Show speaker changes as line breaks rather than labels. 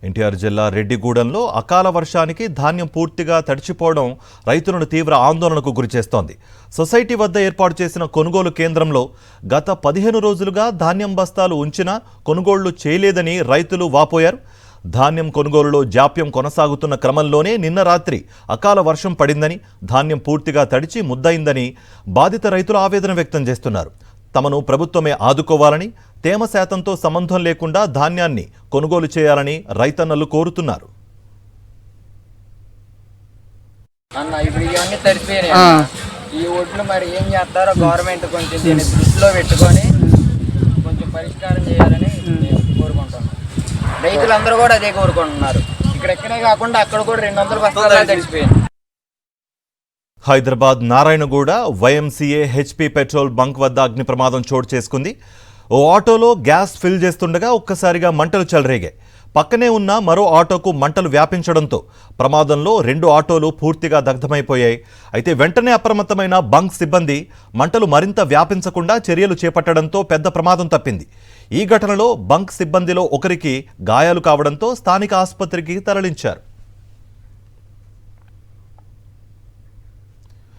ఎన్టీఆర్ జిల్లా రెడ్డిగూడెంలో అకాల వర్షానికి ధాన్యం పూర్తిగా తడిచిపోవడం రైతులను తీవ్ర ఆందోళనకు గురిచేస్తోంది. సొసైటీ వద్ద ఏర్పాటు చేసిన కొనుగోలు కేంద్రంలో గత 15 రోజులుగా ధాన్యం బస్తాలు ఉంచినా కొనుగోళ్లు చేయలేదని రైతులు వాపోయారు. ధాన్యం కొనుగోలులో జాప్యం కొనసాగుతున్న క్రమంలోనే నిన్న రాత్రి అకాల వర్షం పడిందని, ధాన్యం పూర్తిగా తడిచి ముద్దయిందని బాధిత రైతులు ఆవేదన వ్యక్తం చేస్తున్నారు. తమను ప్రభుత్వమే ఆదుకోవాలని, తేమ శాతంతో సంబంధం లేకుండా ధాన్యాన్ని కొనుగోలు చేయాలని రైతన్నలు కోరుతున్నారు.
ఈ ఒడ్లు మరి ఏం చేస్తారో గవర్నమెంట్ కొంచెం దీన్ని దృష్టిలో పెట్టుకొని కొంచెం పరిష్కారం చేయాలని కోరుకుంటున్నాం. రైతులందరూ కూడా అదే కోరుకుంటున్నారు. ఇక్కడే కాకుండా అక్కడ కూడా 200 బస్తాలు తడిచిపోయింది.
Hyderabad Narayanguda YMCA HP petrol bunk వద్ద అగ్ని ప్రమాదం చోటు చేసుకుంది. ఓ ఆటోలో గ్యాస్ ఫిల్ చేస్తుండగా ఒక్కసారిగా మంటలు చెలరేగాయి. పక్కనే ఉన్న మరో ఆటోకు మంటలు వ్యాపించడంతో ప్రమాదంలో 2 ఆటోలు పూర్తిగా దగ్ధమైపోయాయి. అయితే వెంటనే అప్రమత్తమైన బంక్ సిబ్బంది మంటలు మరింత వ్యాపించకుండా చర్యలు చేపట్టడంతో పెద్ద ప్రమాదం తప్పింది. ఈ ఘటనలో బంక్ సిబ్బందిలో ఒకరికి గాయాలు కావడంతో స్థానిక ఆసుపత్రికి తరలించారు.